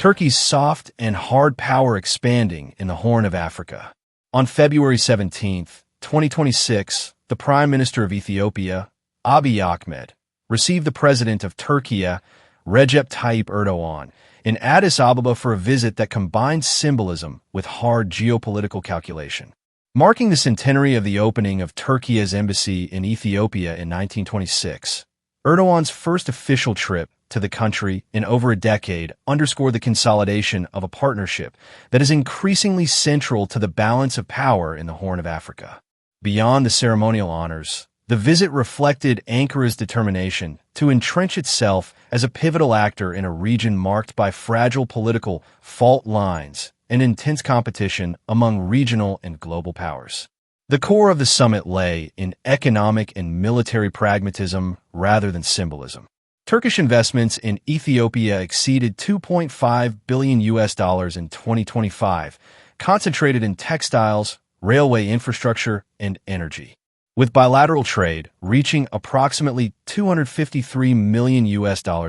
Turkey's soft and hard power expanding in the Horn of Africa. On February 17, 2026, the Prime Minister of Ethiopia, Abiy Ahmed, received the President of Türkiye, Recep Tayyip Erdoğan, in Addis Ababa for a visit that combines symbolism with hard geopolitical calculation. Marking the centenary of the opening of Türkiye's embassy in Ethiopia in 1926, Erdoğan's first official trip to the country in over a decade underscored the consolidation of a partnership that is increasingly central to the balance of power in the Horn of Africa. Beyond the ceremonial honors, the visit reflected Ankara's determination to entrench itself as a pivotal actor in a region marked by fragile political fault lines and intense competition among regional and global powers. The core of the summit lay in economic and military pragmatism rather than symbolism. Turkish investments in Ethiopia exceeded $2.5 billion in 2025, concentrated in textiles, railway infrastructure, and energy. With bilateral trade reaching approximately $253 million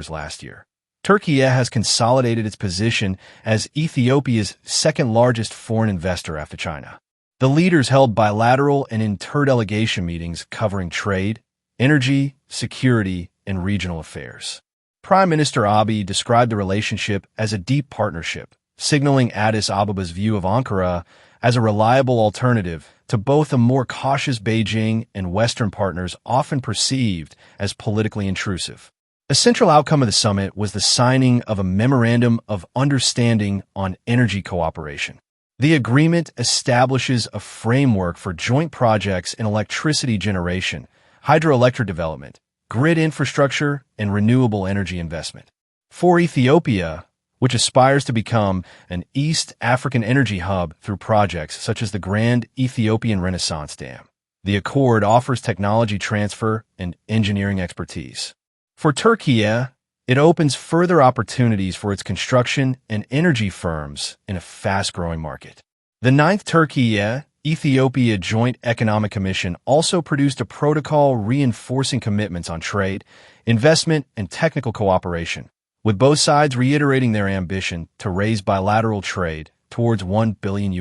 last year. Türkiye has consolidated its position as Ethiopia's second-largest foreign investor after China. The leaders held bilateral and interdelegation meetings covering trade, energy, security, and regional affairs. Prime Minister Abiy described the relationship as a deep partnership, signaling Addis Ababa's view of Ankara as a reliable alternative to both a more cautious Beijing and Western partners often perceived as politically intrusive. A central outcome of the summit was the signing of a Memorandum of Understanding on Energy Cooperation. The agreement establishes a framework for joint projects in electricity generation, hydroelectric development, grid infrastructure, and renewable energy investment. For Ethiopia, which aspires to become an East African energy hub through projects such as the Grand Ethiopian Renaissance Dam, the accord offers technology transfer and engineering expertise. For Türkiye, it opens further opportunities for its construction and energy firms in a fast-growing market. The 9th Türkiye-Ethiopia Joint Economic Commission also produced a protocol reinforcing commitments on trade, investment, and technical cooperation, with both sides reiterating their ambition to raise bilateral trade towards $1 billion.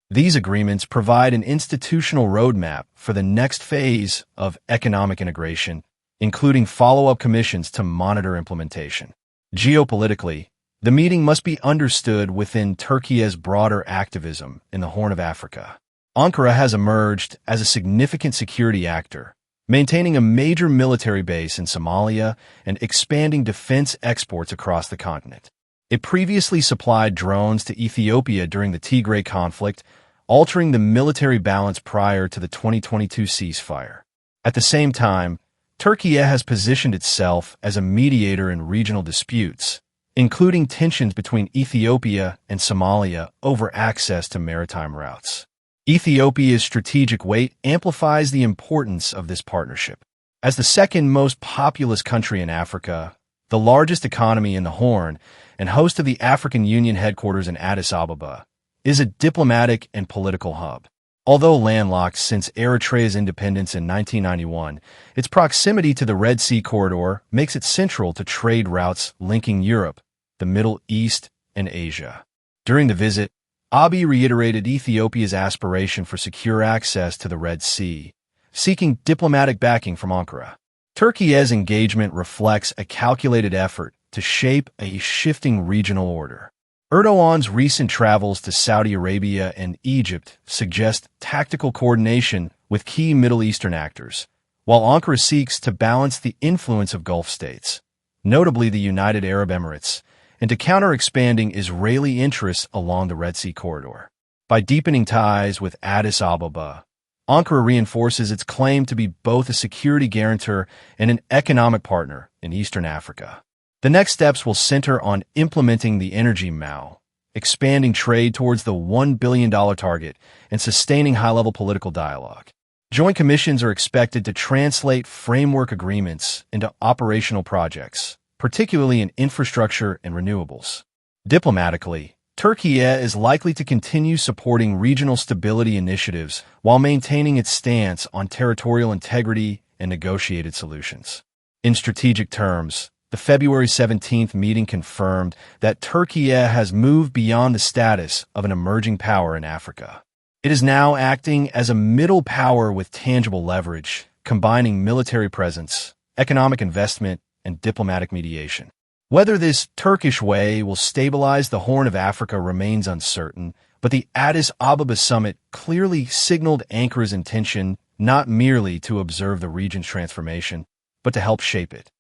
These agreements provide an institutional roadmap for the next phase of economic integration, including follow-up commissions to monitor implementation. Geopolitically, the meeting must be understood within Türkiye's broader activism in the Horn of Africa. Ankara has emerged as a significant security actor, maintaining a major military base in Somalia and expanding defense exports across the continent. It previously supplied drones to Ethiopia during the Tigray conflict, altering the military balance prior to the 2022 ceasefire. At the same time, Türkiye has positioned itself as a mediator in regional disputes, including tensions between Ethiopia and Somalia over access to maritime routes. Ethiopia's strategic weight amplifies the importance of this partnership. As the second most populous country in Africa, the largest economy in the Horn, and host of the African Union headquarters in Addis Ababa, is a diplomatic and political hub. Although landlocked since Eritrea's independence in 1991, its proximity to the Red Sea corridor makes it central to trade routes linking Europe, the Middle East, and Asia. During the visit, Abiy reiterated Ethiopia's aspiration for secure access to the Red Sea, seeking diplomatic backing from Ankara. Türkiye's engagement reflects a calculated effort to shape a shifting regional order. Erdoğan's recent travels to Saudi Arabia and Egypt suggest tactical coordination with key Middle Eastern actors, while Ankara seeks to balance the influence of Gulf states, notably the United Arab Emirates, and to counter expanding Israeli interests along the Red Sea corridor. By deepening ties with Addis Ababa, Ankara reinforces its claim to be both a security guarantor and an economic partner in Eastern Africa. The next steps will center on implementing the energy MAO, expanding trade towards the $1 billion target, and sustaining high-level political dialogue. Joint commissions are expected to translate framework agreements into operational projects, particularly in infrastructure and renewables. Diplomatically, Türkiye is likely to continue supporting regional stability initiatives while maintaining its stance on territorial integrity and negotiated solutions. In strategic terms, The February 17th meeting confirmed that Türkiye has moved beyond the status of an emerging power in Africa. It is now acting as a middle power with tangible leverage, combining military presence, economic investment, and diplomatic mediation. Whether this Turkish way will stabilize the Horn of Africa remains uncertain, but the Addis Ababa summit clearly signaled Ankara's intention not merely to observe the region's transformation, but to help shape it.